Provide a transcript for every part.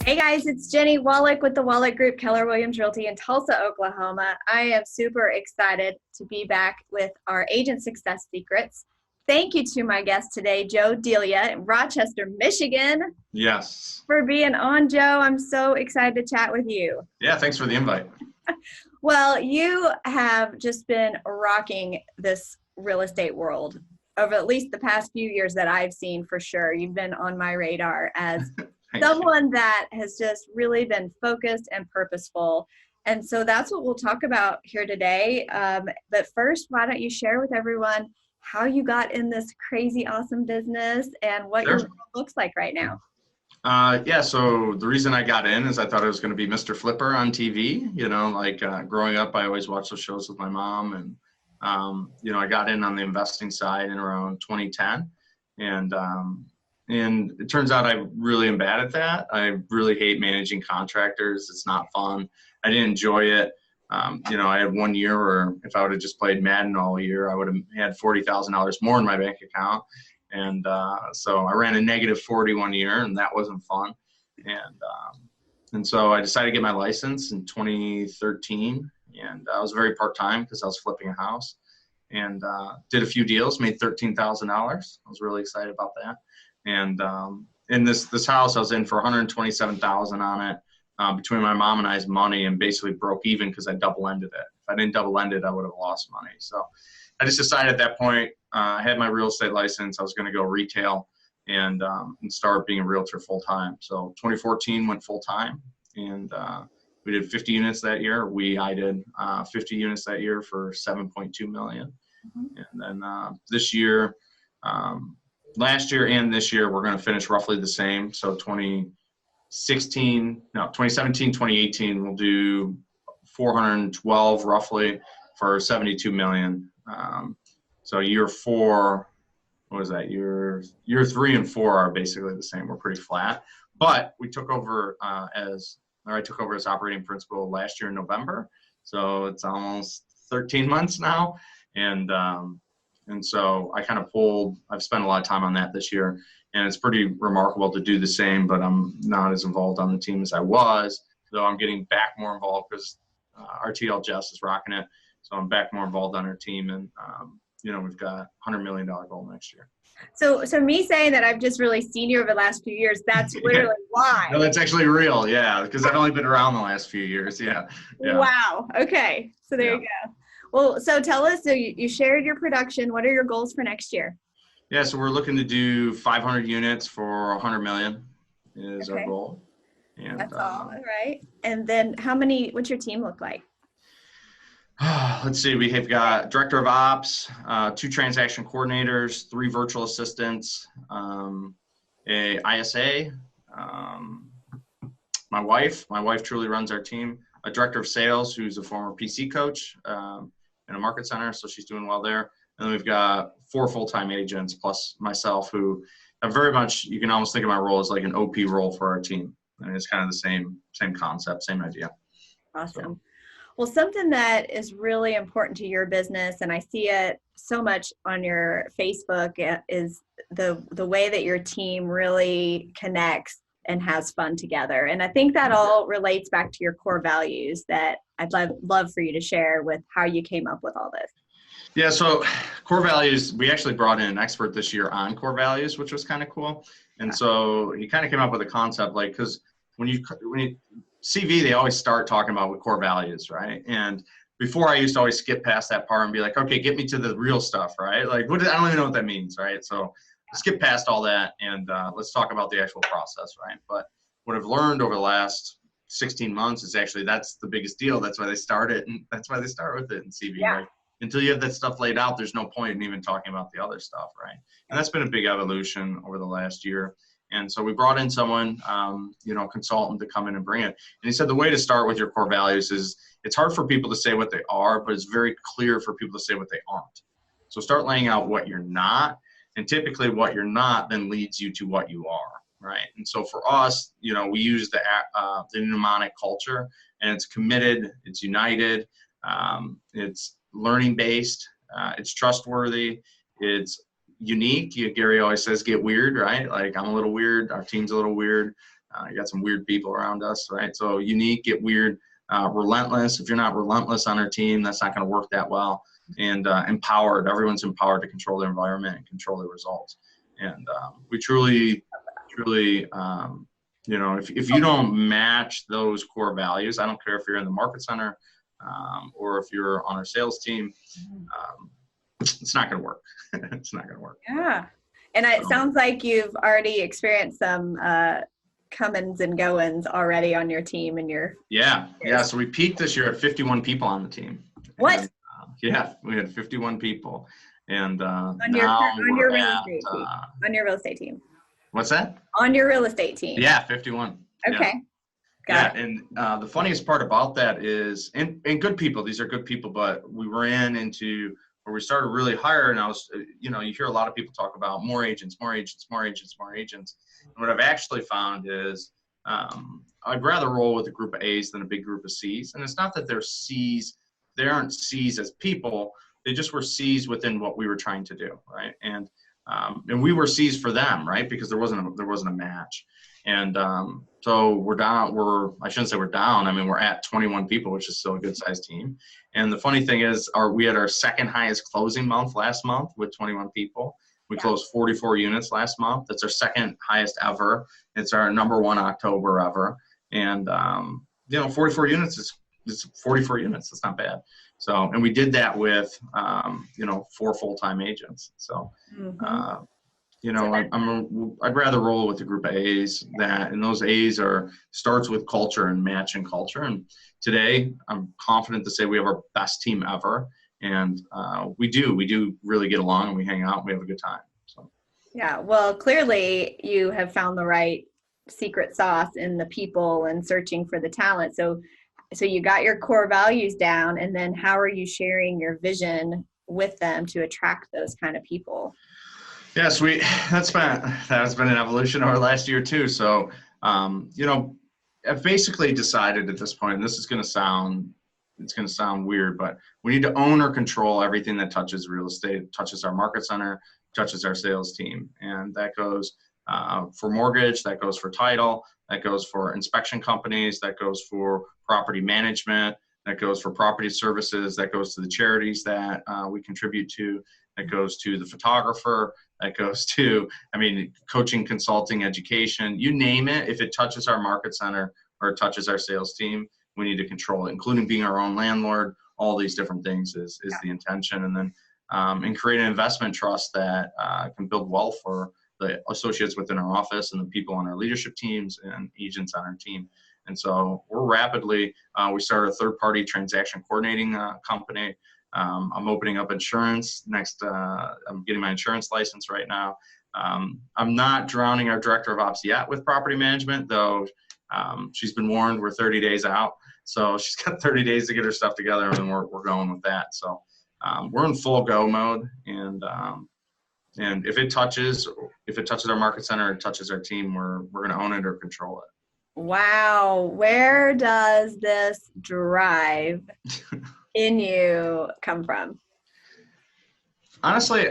Hey guys, it's Jenny Wolek with the Wolek Group, Keller Realty in Tulsa, Oklahoma. I am super excited to be back with our agent success secrets. Thank you to my guest today, Joe Delia in Rochester, Michigan, Yes. for being on, Joe. I'm so excited to chat with you. Yeah, thanks for the invite. Well, you have just been rocking this real estate world over at least the past few years that I've seen for sure. You've been on my radar as someone that has just really been focused and purposeful. And so that's what we'll talk about here today. But first, why don't you share with everyone how you got in this crazy, awesome business and what your world looks like right now? Yeah, so the reason I got in is I thought I was going to be Mr. Flipper on TV. Growing up, I always watched those shows with my mom. And, I got in on the investing side in around 2010. And it turns out I really am bad at that. I really hate managing contractors. It's not fun. I didn't enjoy it. I had 1 year where if I would have just played Madden all year, I would have had $40,000 more in my bank account. And so I ran a negative 40 1 year, and that wasn't fun. And so I decided to get my license in 2013, and I was very part-time because I was flipping a house, and did a few deals, made $13,000. I was really excited about that. And in this house, I was in for $127,000 on it between my mom and I's money, and basically broke even because I double-ended it. If I didn't double-end it, I would have lost money. So I just decided at that point, I had my real estate license. I was going to go retail and start being a realtor full-time. So 2014 went full-time, and we did 50 units that year. I did 50 units that year for $7.2 million. Mm-hmm. And then this year, last year and this year, we're going to finish roughly the same. So 2017, 2018, we'll do 412 roughly for $72 million. So year four, what was that? Year 3 and 4 are basically the same. We're pretty flat. But we took over I took over as operating principal last year in November. So it's almost 13 months now. And so I kind of I've spent a lot of time on that this year, and it's pretty remarkable to do the same, but I'm not as involved on the team as I was, though I'm getting back more involved because our TL Jess is rocking it. So I'm back more involved on our team, and we've got $100 million goal next year. So me saying that I've just really seen you over the last few years, that's literally why. No, that's actually real. Yeah. Because I've only been around the last few years. Yeah. Wow. Okay. So there you go. Well, so tell us, so you shared your production. What are your goals for next year? Yeah. So we're looking to do 500 units for $100 million is our goal. And that's all right. And then what's your team look like? Let's see, we have got director of ops, 2 transaction coordinators, 3 virtual assistants, a ISA, my wife truly runs our team, a director of sales who's a former PC coach in a market center, so she's doing well there. And then we've got 4 full-time agents plus myself who are very much, you can almost think of my role as like an OP role for our team. And it's kind of the same concept, same idea. Awesome. So. Well, something that is really important to your business, and I see it so much on your Facebook, is the way that your team really connects and has fun together. And I think that all relates back to your core values that I'd love for you to share with how you came up with all this. Yeah, so core values, we actually brought in an expert this year on core values, which was kind of cool. And so he kind of came up with a concept, like, because when you CV, they always start talking about what core values, right? And before, I used to always skip past that part and be like, okay, get me to the real stuff, right? Like, I don't even know what that means, right? So skip past all that, and let's talk about the actual process, right? But what I've learned over the last 16 months is actually that's the biggest deal. That's why they start it, and that's why they start with it in CV. Yeah. Like, until you have that stuff laid out, there's no point in even talking about the other stuff, right? And that's been a big evolution over the last year. And so we brought in someone, consultant to come in and bring it. And he said the way to start with your core values is it's hard for people to say what they are, but it's very clear for people to say what they aren't. So start laying out what you're not, and typically what you're not then leads you to what you are, right? And so for us, we use the mnemonic culture, and it's committed, it's united, it's learning based, it's trustworthy, it's unique. Gary always says, get weird, right? Like, I'm a little weird. Our team's a little weird. You got some weird people around us, right? So unique, get weird, relentless. If you're not relentless on our team, that's not going to work that well. And empowered. Everyone's empowered to control their environment and control their results. And we truly, if you don't match those core values, I don't care if you're in the market center or if you're on our sales team, it's not going to work. It's not going to work. Yeah. And it sounds like you've already experienced some comings and goings already on your team and your. Yeah. So we peaked this year at 51 people on the team. What? And, yeah, we had 51 people. And on your real estate team. What's that? On your real estate team. Yeah, 51. Okay. Got it. And the funniest part about that is, and good people, these are good people, but we ran into where we started really higher, and I was, you hear a lot of people talk about more agents. And what I've actually found is I'd rather roll with a group of A's than a big group of C's. And it's not that they're C's, they aren't C's as people, they just were C's within what we were trying to do, right? And we were C's for them, right? Because there wasn't a match. And so we're down, I shouldn't say we're down. I mean, we're at 21 people, which is still a good sized team. And the funny thing is we had our second highest closing month last month with 21 people. We closed 44 units last month. That's our second highest ever. It's our number one October ever. And, 44 units is 44 units. That's not bad. So, and we did that with, 4 full-time agents. So, I'd rather roll with a group of A's and those A's starts with culture and matching culture. And today I'm confident to say we have our best team ever. And we do really get along, and we hang out and we have a good time. So. Yeah. Well, clearly you have found the right secret sauce in the people and searching for the talent. So you got your core values down, and then how are you sharing your vision with them to attract those kind of people? Yes, that's been an evolution over the last year too. So, I've basically decided at this point, and this is going to sound weird, but we need to own or control everything that touches real estate, touches our market center, touches our sales team. And that goes for mortgage, that goes for title, that goes for inspection companies, that goes for property management, that goes for property services, that goes to the charities that we contribute to, that goes to the photographer, that goes to, coaching, consulting, education, you name it. If it touches our market center or it touches our sales team, we need to control it, including being our own landlord. All these different things is the intention. And then and create an investment trust that can build wealth for the associates within our office and the people on our leadership teams and agents on our team. And so we're rapidly, we started a third-party transaction coordinating company. I'm opening up insurance next. I'm getting my insurance license right now. I'm not drowning our director of ops yet with property management, though. She's been warned we're 30 days out. So she's got 30 days to get her stuff together, and then we're going with that. So we're in full go mode. And if it touches our market center, it touches our team, we're going to own it or control it. Wow. Where does this drive in you come from? Honestly,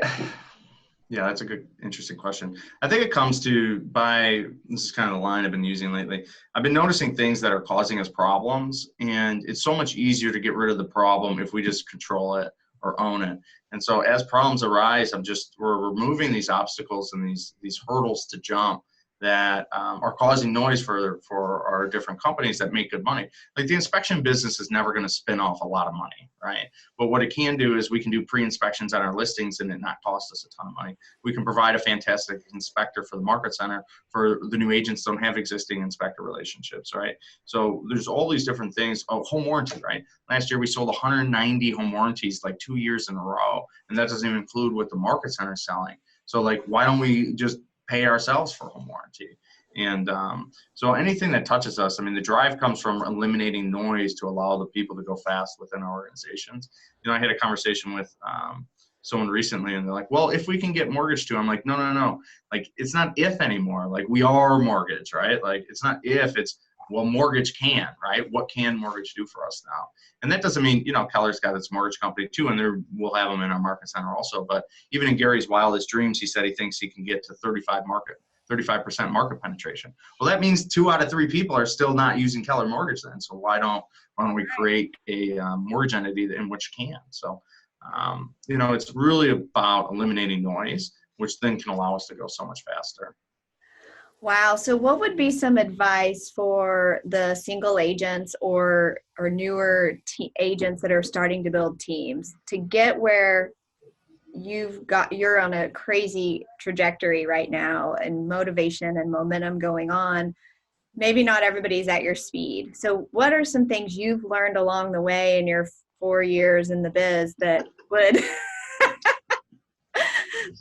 yeah, that's a good, interesting question. I think it comes this is kind of the line I've been using lately. I've been noticing things that are causing us problems, and it's so much easier to get rid of the problem if we just control it or own it. And so as problems arise, we're removing these obstacles and these hurdles to jump that are causing noise for our different companies that make good money. Like the inspection business is never going to spin off a lot of money, right? But what it can do is we can do pre-inspections on our listings and it not cost us a ton of money. We can provide a fantastic inspector for the market center for the new agents don't have existing inspector relationships, right? So there's all these different things. Oh, home warranty, right? Last year we sold 190 home warranties, like 2 years in a row. And that doesn't even include what the market center is selling. So like, why don't we just pay ourselves for home warranty? And so anything that touches us, the drive comes from eliminating noise to allow the people to go fast within our organizations. I had a conversation with someone recently, and they're like, well, if we can get mortgage too. I'm like, no. Like, it's not if anymore. Like, we are mortgage, right? Like, it's not if, it's, well, mortgage can, right? What can mortgage do for us now? And that doesn't mean, Keller's got its mortgage company too, and we'll have them in our market center also. But even in Gary's wildest dreams, he said he thinks he can get to 35 35% market penetration. Well, that means 2 out of 3 people are still not using Keller Mortgage then. So why don't we create a mortgage entity in which can? So, it's really about eliminating noise, which then can allow us to go so much faster. Wow. So what would be some advice for the single agents or newer agents that are starting to build teams to get where you're on a crazy trajectory right now, and motivation and momentum going on? Maybe not everybody's at your speed. So what are some things you've learned along the way in your 4 years in the biz that would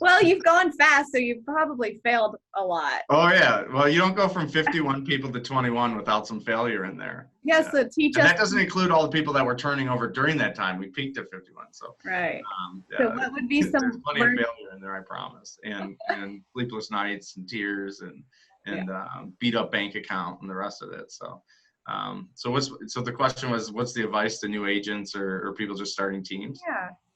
well, you've gone fast, so you've probably failed a lot. Oh yeah. Well, you don't go from 51 people to 21 without some failure in there. Yes. Yeah. So teach us. And that doesn't include all the people that were turning over during that time. We peaked at 51. So right. So what would be some? There's plenty of failure in there, I promise, and sleepless nights and tears and beat up bank account and the rest of it. So. So the question was, what's the advice to new agents or people just starting teams?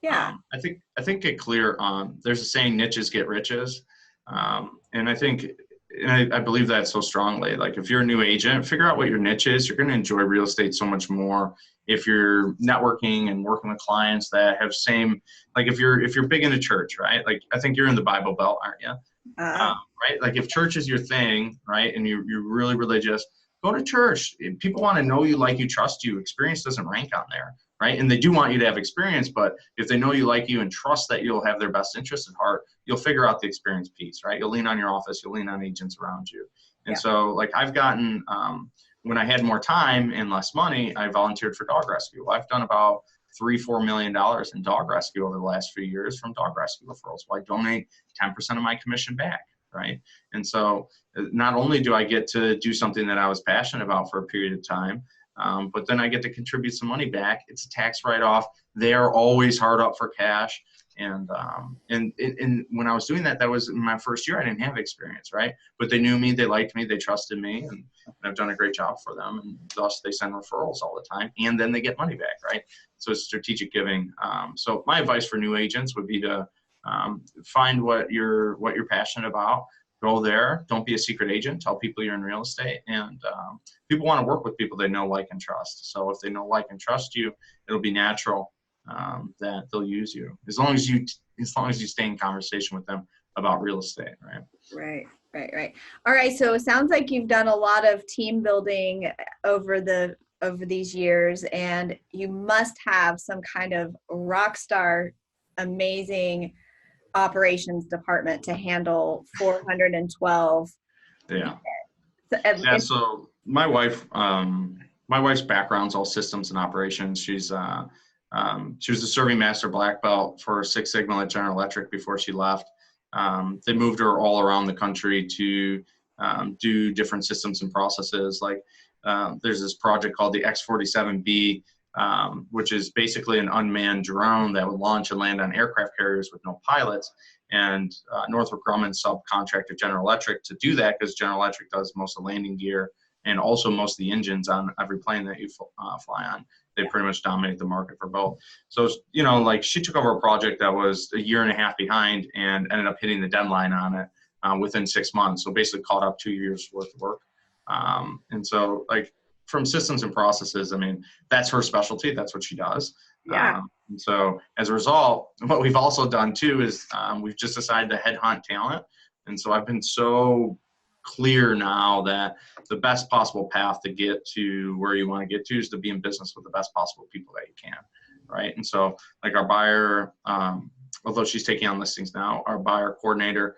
Yeah. I think get clear on, there's a saying, niches get riches. And I believe that so strongly. Like if you're a new agent, figure out what your niche is. You're going to enjoy real estate so much more if you're networking and working with clients that have same, like if you're big into church, right? Like I think you're in the Bible Belt, aren't you? Right? Like if church is your thing, right? And you're really religious, go to church. People want to know you, like you, trust you. Experience doesn't rank on there, right? And they do want you to have experience, but if they know you, like you, and trust that you'll have their best interest at heart, you'll figure out the experience piece, right? You'll lean on your office, you'll lean on agents around you. And so like I've gotten, when I had more time and less money, I volunteered for dog rescue. I've done about $3-4 million in dog rescue over the last few years from dog rescue referrals. Well, I donate 10% of my commission back. Right. And so not only do I get to do something that I was passionate about for a period of time, but then I get to contribute some money back. It's a tax write-off. They are always hard up for cash. And when I was doing that, that was in my first year. I didn't have experience. Right. But they knew me. They liked me. They trusted me. And I've done a great job for them. And thus they send referrals all the time. And then they get money back. Right. So it's strategic giving. So my advice for new agents would be to find what you're passionate about. Go there. Don't be a secret agent. Tell people you're in real estate, and people want to work with people they know, like, and trust. So if they know, like, and trust you, it'll be natural that they'll use you as long as you stay in conversation with them about real estate. Right. Right. All right. So it sounds like you've done a lot of team building over these years, and you must have some kind of rock star, amazing operations department to handle 412. So my wife's background's all systems and operations. She was a serving master black belt for Six Sigma at General Electric before she left. They moved her all around the country to do different systems and processes. Like there's this project called the X-47B, which is basically an unmanned drone that would launch and land on aircraft carriers with no pilots. And Northrop Grumman subcontracted General Electric to do that because General Electric does most of the landing gear and also most of the engines on every plane that you fly on. They pretty much dominate the market for both. So, like she took over a project that was a year and a half behind and ended up hitting the deadline on it within 6 months. So basically caught up 2 years worth of work. And so like, from systems and processes, I mean, that's her specialty. That's what she does. Yeah. And so as a result, what we've also done too is we've just decided to headhunt talent. And so I've been so clear now that the best possible path to get to where you want to get to is to be in business with the best possible people that you can. Right. And so like our buyer, although she's taking on listings now, our buyer coordinator,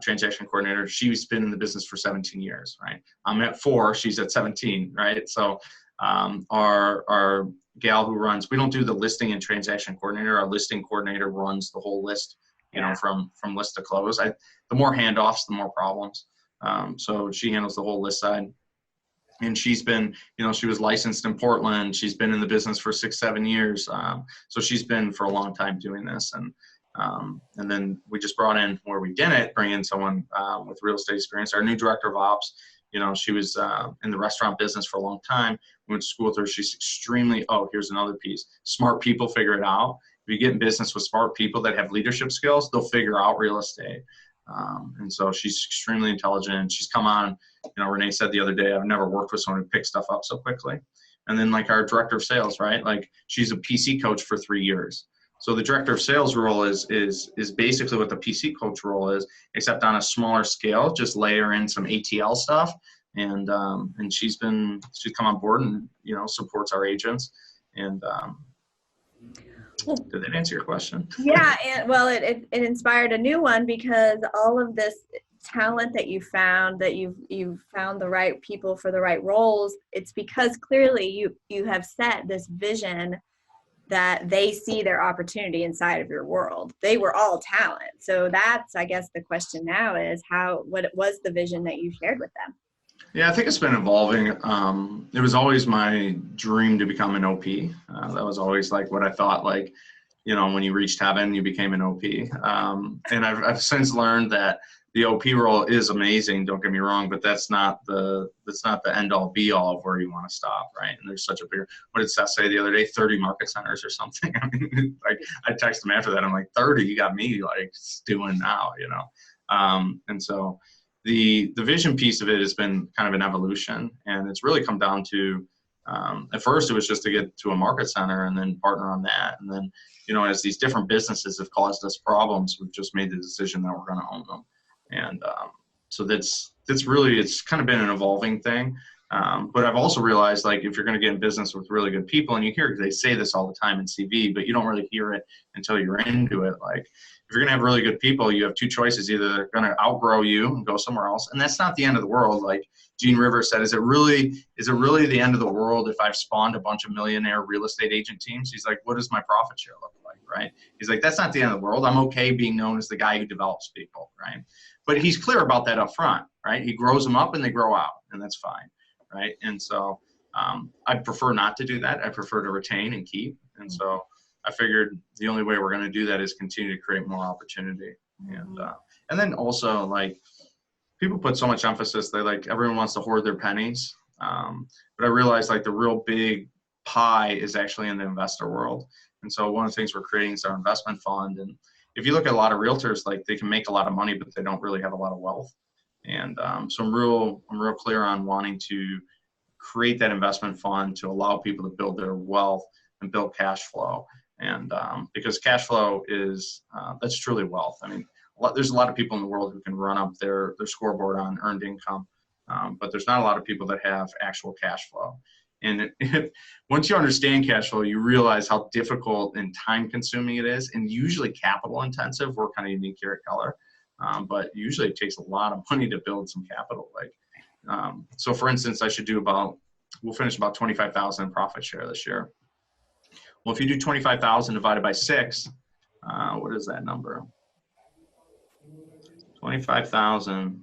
transaction coordinator, she's been in the business for 17 years, right? I'm at 4, she's at 17, right? So our gal who runs, we don't do the listing and transaction coordinator. Our listing coordinator runs the whole list, from list to close. The more handoffs, the more problems. So she handles the whole list side. And she's been, she was licensed in Portland. She's been in the business for 6-7 years. So she's been for a long time doing this. And then we just brought in, where we didn't bring in someone with real estate experience, our new director of ops. She was in the restaurant business for a long time. We went to school with her. She's extremely, here's another piece. Smart people figure it out. If you get in business with smart people that have leadership skills, they'll figure out real estate. And so she's extremely intelligent. She's come on, Renee said the other day, I've never worked with someone who picks stuff up so quickly. And then like our director of sales, right? Like she's a PC coach for 3 years. So the director of sales role is basically what the PC coach role is, except on a smaller scale, just layer in some ATL stuff. And she's come on board and, supports our agents. And did that answer your question? Yeah. And well, it inspired a new one, because all of this talent that you found, that you've found the right people for the right roles, it's because clearly you have set this vision that they see their opportunity inside of your world. They were all talent. So that's, I guess the question now is what was the vision that you shared with them? Yeah, I think it's been evolving. It was always my dream to become an OP. That was always like what I thought, like, when you reached heaven, you became an OP. And I've since learned that the OP role is amazing, don't get me wrong, but that's not the end all be all of where you want to stop, right? And there's such a bigger, what did Seth say the other day, 30 market centers or something? I mean, like I texted him after that, I'm like, 30, you got me like stewing now, And so the vision piece of it has been kind of an evolution, and it's really come down to, at first it was just to get to a market center and then partner on that. And then, as these different businesses have caused us problems, we've just made the decision that we're going to own them. And so that's really, it's kind of been an evolving thing. But I've also realized, like, if you're going to get in business with really good people, and you hear, they say this all the time in CV, but you don't really hear it until you're into it. Like, if you're going to have really good people, you have two choices. Either they're going to outgrow you and go somewhere else. And that's not the end of the world. Like Gene Rivers said, is it really the end of the world if I've spawned a bunch of millionaire real estate agent teams? He's like, what does my profit share look like? Right. He's like, that's not the end of the world. I'm okay being known as the guy who develops people. Right. But he's clear about that up front. Right. He grows them up and they grow out, and that's fine. Right. And so I prefer not to do that. I prefer to retain and keep. And so I figured the only way we're going to do that is continue to create more opportunity. And then also, like, people put so much emphasis, everyone wants to hoard their pennies. But I realized, like, the real big pie is actually in the investor world. And so one of the things we're creating is our investment fund. And if you look at a lot of realtors, like, they can make a lot of money, but they don't really have a lot of wealth. And so I'm real clear on wanting to create that investment fund to allow people to build their wealth and build cash flow. And because cash flow is, that's truly wealth. I mean, there's a lot of people in the world who can run up their scoreboard on earned income, but there's not a lot of people that have actual cash flow. And once you understand cash flow, you realize how difficult and time consuming it is, and usually capital intensive. We're kind of unique here at Keller, but usually it takes a lot of money to build some capital. So for instance, we'll finish about 25,000 in profit share this year. Well, if you do 25,000 divided by 6, what is that number? 25,000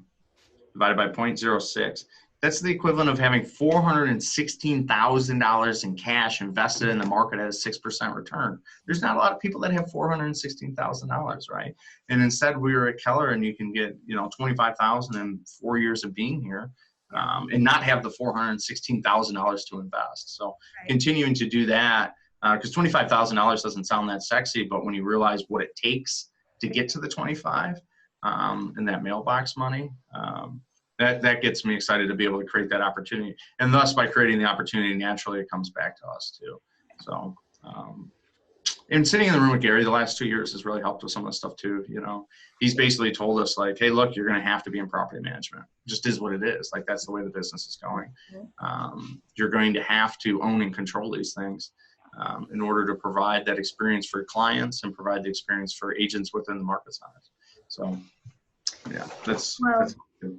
divided by 0.06. That's the equivalent of having $416,000 in cash invested in the market at a 6% return. There's not a lot of people that have $416,000, right? And instead, we were at Keller, and you can get, $25,000 in 4 years of being here, and not have the $416,000 to invest. So continuing to do that. Because $25,000 doesn't sound that sexy, but when you realize what it takes to get to the 25 and that mailbox money, that gets me excited to be able to create that opportunity. And thus, by creating the opportunity, naturally, it comes back to us too. So, and sitting in the room with Gary the last 2 years has really helped with some of the stuff too. He's basically told us, like, hey, look, you're going to have to be in property management. It just is what it is. Like, that's the way the business is going. You're going to have to own and control these things. In order to provide that experience for clients and provide the experience for agents within the market centers. So, yeah, that's good.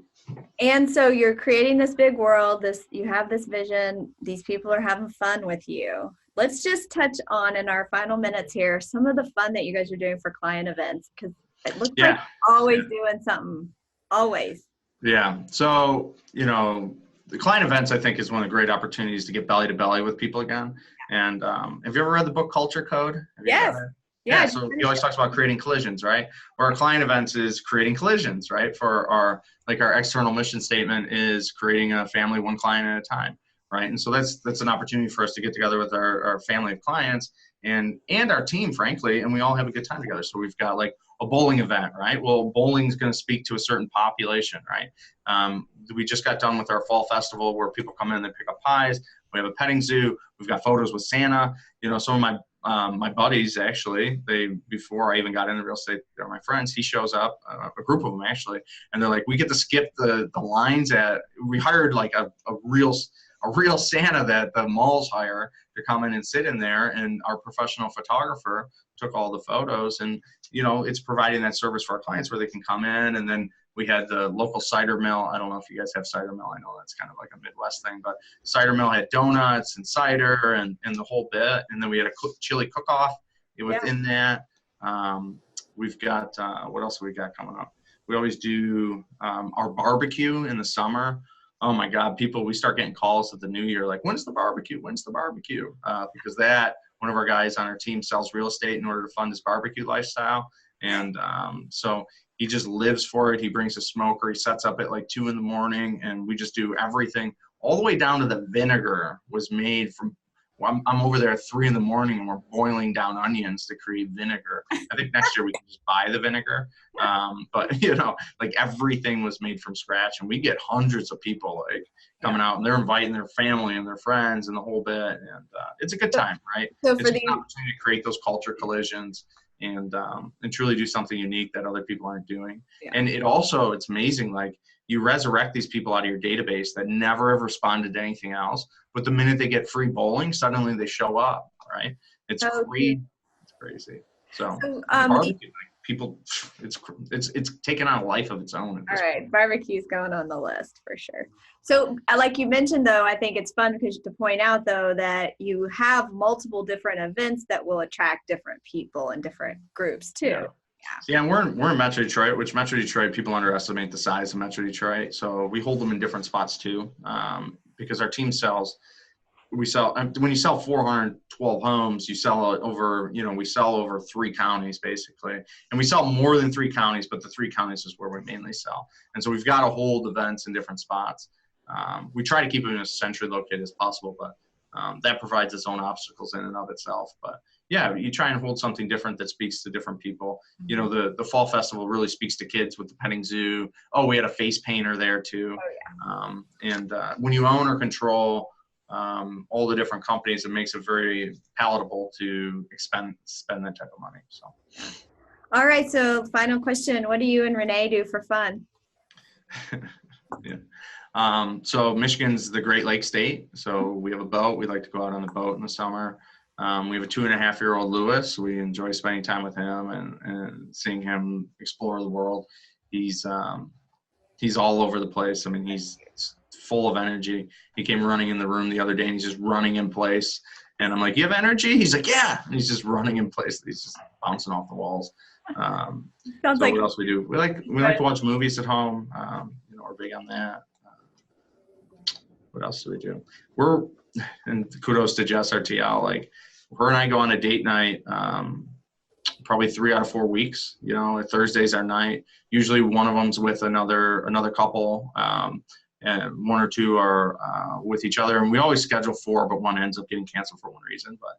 And so you're creating this big world, you have this vision, these people are having fun with you. Let's just touch on, in our final minutes here, some of the fun that you guys are doing for client events, because it looks like you're always doing something, always. Yeah, so, the client events, I think, is one of the great opportunities to get belly to belly with people again. And have you ever read the book Culture Code? Yes. Yeah, so he always talks about creating collisions, right? Or our client events is creating collisions, right? For our external mission statement is creating a family one client at a time, right? And so that's an opportunity for us to get together with our family of clients and our team, frankly, and we all have a good time together. So we've got like a bowling event, right? Well, bowling's going to speak to a certain population, right? We just got done with our fall festival where people come in and they pick up pies. We have a petting zoo. We've got photos with Santa. You know, some of my buddies, actually, before I even got into real estate, they're my friends. He shows up, a group of them actually, and they're like, we get to skip the lines we hired like a real Santa that the malls hire to come in and sit in there, and our professional photographer took all the photos, and you know, it's providing that service for our clients where they can come in. And then we had the local cider mill. I don't know if you guys have cider mill. I know that's kind of like a Midwest thing, but cider mill had donuts and cider and the whole bit. And then we had a chili cook-off within that. We've got, what else have we got coming up? We always do our barbecue in the summer. Oh my God, we start getting calls at the new year, like, when's the barbecue? When's the barbecue? Because one of our guys on our team sells real estate in order to fund his barbecue lifestyle. And so he just lives for it. He brings a smoker. He sets up at like 2 a.m, and we just do everything all the way down to the vinegar was made from, I'm over there at 3 a.m. and we're boiling down onions to create vinegar. I think next year we can just buy the vinegar. But you know, like everything was made from scratch, and we get hundreds of people like coming out, and they're inviting their family and their friends and the whole bit. And it's a good time, right? So it's an opportunity to create those culture collisions and truly do something unique that other people aren't doing. Yeah. And it's amazing. Like, you resurrect these people out of your database that never have responded to anything else, but the minute they get free bowling, suddenly they show up, right? It's crazy. It's crazy. So barbecue, people, it's taken on a life of its own. All right, barbecue's going on the list for sure. So like you mentioned, though, I think it's fun to point out, though, that you have multiple different events that will attract different people and different groups too. Yeah, and we're in Metro Detroit, which Metro Detroit, people underestimate the size of Metro Detroit. So we hold them in different spots too, because our team when you sell 412 homes, you sell over, we sell over 3 counties basically. And we sell more than 3 counties, but the 3 counties is where we mainly sell. And so we've got to hold events in different spots. We try to keep them as centrally located as possible, but that provides its own obstacles in and of itself. But yeah, you try and hold something different that speaks to different people. You know, the fall festival really speaks to kids with the petting zoo. Oh, we had a face painter there too. Oh, yeah. When you own or control all the different companies, it makes it very palatable to spend that type of money. So. All right. So final question, what do you and Renee do for fun? Yeah. So Michigan's the Great Lakes state. So we have a boat. We like to go out on the boat in the summer. We have a 2.5-year-old Lewis. We enjoy spending time with him and seeing him explore the world. He's all over the place. I mean, he's full of energy. He came running in the room the other day, and he's just running in place. And I'm like, "You have energy?" He's like, "Yeah." And he's just running in place. He's just bouncing off the walls. Sounds like what else we do? We like to watch movies at home. We're big on that. What else do we do? And kudos to Jess RTL. Like, her and I go on a date night probably 3 out of 4 weeks. Thursday's our night. Usually one of them's with another couple, and 1 or 2 are with each other. And we always schedule 4, but one ends up getting canceled for one reason. But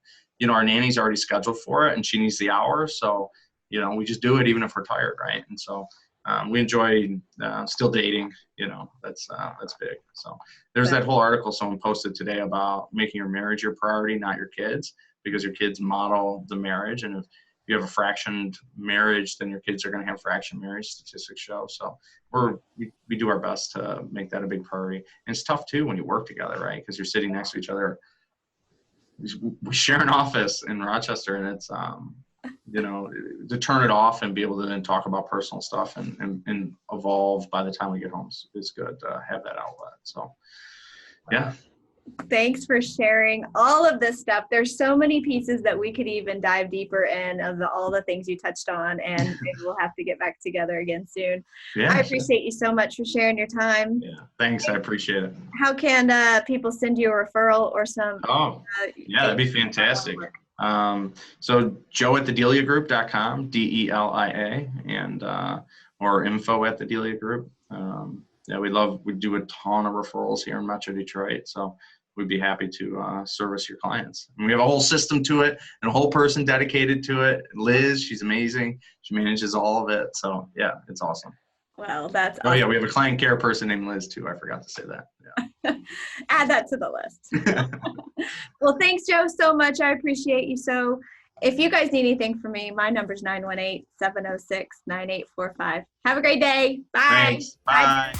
our nanny's already scheduled for it, and she needs the hours, so we just do it even if we're tired, right? And so we enjoy still dating. That's big. So there's that whole article someone posted today about making your marriage your priority, not your kids, because your kids model the marriage. And if you have a fractioned marriage, then your kids are going to have fractioned marriage, statistics show. So we do our best to make that a big priority. And it's tough too when you work together, right? Because you're sitting next to each other. We share an office in Rochester, and it's to turn it off and be able to then talk about personal stuff and evolve by the time we get home is good to have that outlet. So, yeah. Thanks for sharing all of this stuff. There's so many pieces that we could even dive deeper in of all the things you touched on, and maybe we'll have to get back together again soon. Yeah, I appreciate you so much for sharing your time. Yeah, thanks. I appreciate it. How can people send you a referral or some? That'd be fantastic. So joe@thedeliagroup.com, DELIA, and or info@thedeliagroup. We do a ton of referrals here in Metro Detroit. So we'd be happy to service your clients. And we have a whole system to it and a whole person dedicated to it. Liz, she's amazing. She manages all of it. So yeah, it's awesome. Well, that's Oh awesome. yeah, we have a client care person named Liz too. I forgot to say that. Yeah. Add that to the list. Well, thanks, Joe, so much. I appreciate you. So if you guys need anything from me, my number's 918-706-9845. Have a great day. Bye. Thanks. Bye.